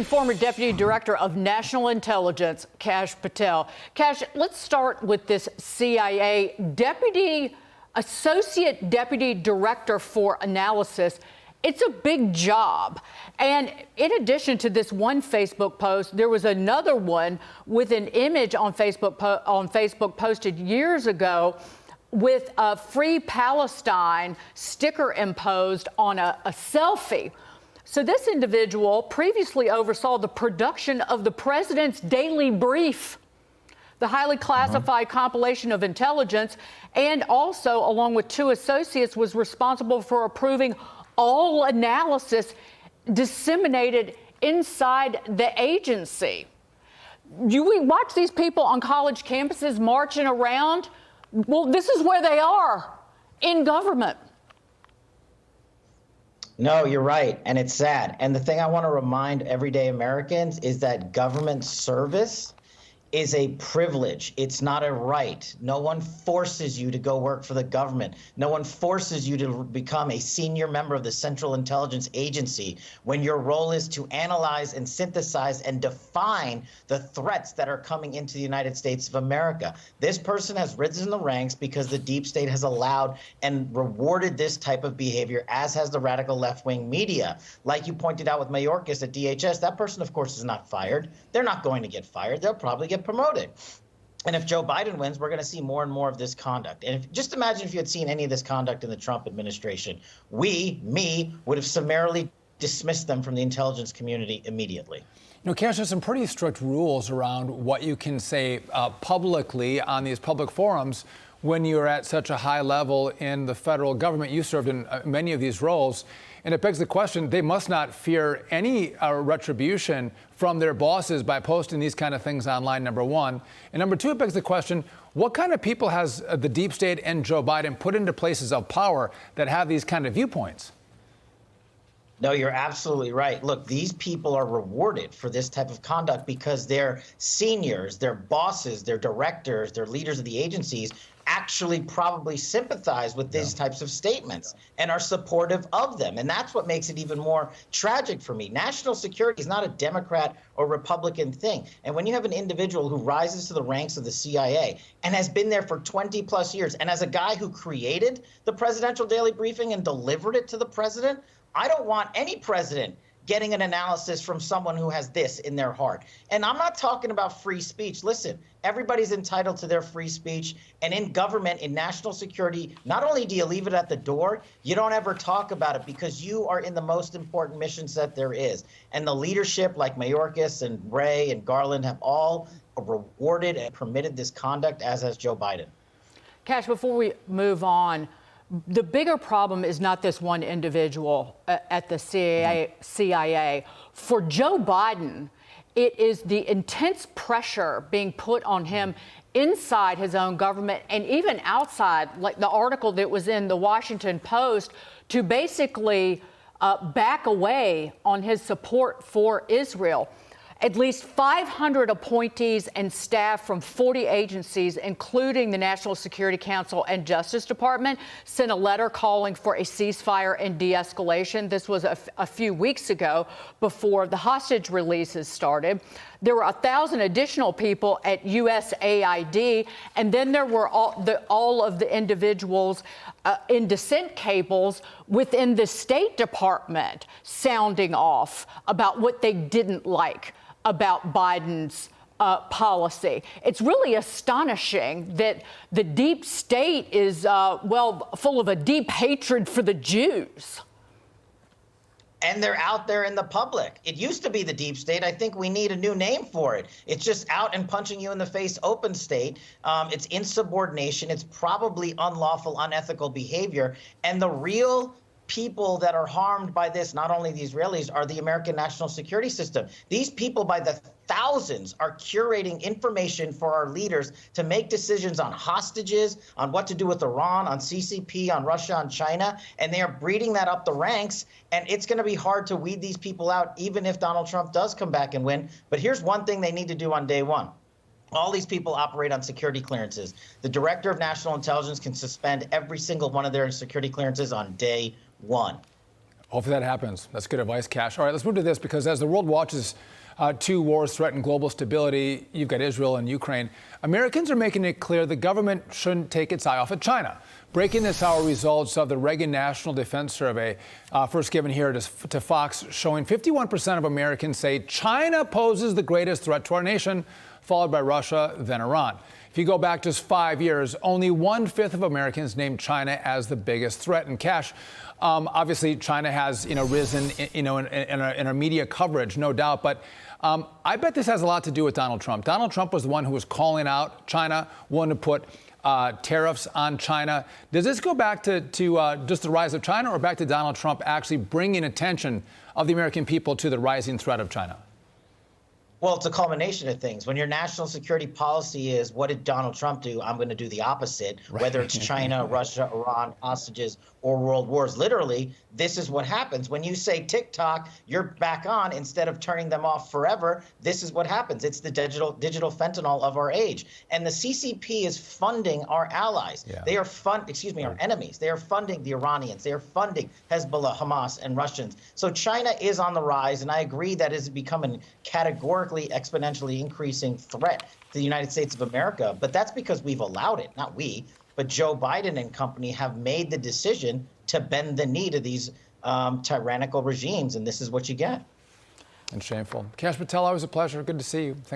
Former Deputy Director of National Intelligence, Kash Patel. Kash, let's start with this CIA Associate Deputy Director for Analysis. It's a big job. And in addition to this one Facebook post, there was another one with an image on Facebook posted years ago with a Free Palestine sticker imposed on a selfie. So this individual previously oversaw the production of the president's daily brief, the highly classified compilation of intelligence, and also, along with two associates, was responsible for approving all analysis disseminated inside the agency. We watch these people on college campuses marching around. Well, this is where they are, in government. No, you're right, and it's sad. And the thing I want to remind everyday Americans is that government service is a privilege. It's not a right. No one forces you to go work for the government. No one forces you to become a senior member of the Central Intelligence Agency when your role is to analyze and synthesize and define the threats that are coming into the United States of America. This person has risen in the ranks because the deep state has allowed and rewarded this type of behavior, as has the radical left-wing media. Like you pointed out with Mayorkas at DHS, that person, of course, is not fired. They're not going to get fired. They'll probably get promoted. And if Joe Biden wins, we're going to see more and more of this conduct. And just imagine if you had seen any of this conduct in the Trump administration. Me, would have summarily dismissed them from the intelligence community immediately. You know, Kash, there's some pretty strict rules around what you can say publicly on these public forums when you're at such a high level in the federal government. You served in many of these roles. And it begs the question, they must not fear any retribution from their bosses by posting these kind of things online, number one. And number two, it begs the question, what kind of people has the deep state and Joe Biden put into places of power that have these kind of viewpoints? No, you're absolutely right. Look, these people are rewarded for this type of conduct because their seniors, their bosses, their directors, their leaders of the agencies actually probably sympathize with these types of statements and are supportive of them. And that's what makes it even more tragic for me. National security is not a Democrat or Republican thing. And when you have an individual who rises to the ranks of the CIA and has been there for 20 plus years, and as a guy who created the presidential daily briefing and delivered it to the president, I don't want any president getting an analysis from someone who has this in their heart. And I'm not talking about free speech. Listen, everybody's entitled to their free speech. And in government, in national security, not only do you leave it at the door, you don't ever talk about it because you are in the most important mission set there is. And the leadership like Mayorkas and Wray and Garland have all rewarded and permitted this conduct, as has Joe Biden. Kash, before we move on, the bigger problem is not this one individual at the CIA. For Joe Biden, it is the intense pressure being put on him inside his own government and even outside, like the article that was in the Washington Post, to basically back away on his support for Israel. At least 500 appointees and staff from 40 agencies, including the National Security Council and Justice Department, sent a letter calling for a ceasefire and de-escalation. This was a few weeks ago before the hostage releases started. There were 1,000 additional people at USAID, and then there were all of the individuals in dissent cables within the State Department sounding off about what they didn't like about Biden's policy. It's really astonishing that the deep state is, full of a deep hatred for the Jews. And they're out there in the public. It used to be the deep state. I think we need a new name for it. It's just out and punching you in the face open state. It's insubordination. It's probably unlawful, unethical behavior. And the real people that are harmed by this, not only the Israelis, are the American national security system. These people by the thousands are curating information for our leaders to make decisions on hostages, on what to do with Iran, on CCP, on Russia, on China, and they are breeding that up the ranks. And it's going to be hard to weed these people out, even if Donald Trump does come back and win. But here's one thing they need to do on day one. All these people operate on security clearances. The director of national intelligence can suspend every single one of their security clearances on day one. Hopefully that happens. That's good advice, Kash. All right, let's move to this, because as the world watches two wars threaten global stability, you've got Israel and Ukraine, Americans are making it clear the government shouldn't take its eye off of China. Breaking this hour, results of the Reagan National Defense Survey, first given here to Fox, showing 51% of Americans say China poses the greatest threat to our nation, followed by Russia, then Iran. If you go back just 5 years, only 1/5 of Americans named China as the biggest threat. And Kash, obviously China has risen in our media coverage, no doubt. But I bet this has a lot to do with Donald Trump. Donald Trump was the one who was calling out China, wanting to put tariffs on China. Does this go back to just the rise of China, or back to Donald Trump actually bringing attention of the American people to the rising threat of China? Well, it's a culmination of things. When your national security policy is, what did Donald Trump do? I'm going to do the opposite, right. Whether it's China, Russia, Iran, hostages, or world wars. Literally, this is what happens. When you say TikTok, you're back on instead of turning them off forever. This is what happens. It's the digital fentanyl of our age. And the CCP is funding our allies. Yeah. They are our enemies. They are funding the Iranians. They are funding Hezbollah, Hamas, and Russians. So China is on the rise, and I agree that is becoming categorically exponentially increasing threat to the United States of America. But that's because we've allowed it, not we, but Joe Biden and company have made the decision to bend the knee to these tyrannical regimes, and this is what you get. And shameful. Kash Patel, always a pleasure. Good to see you.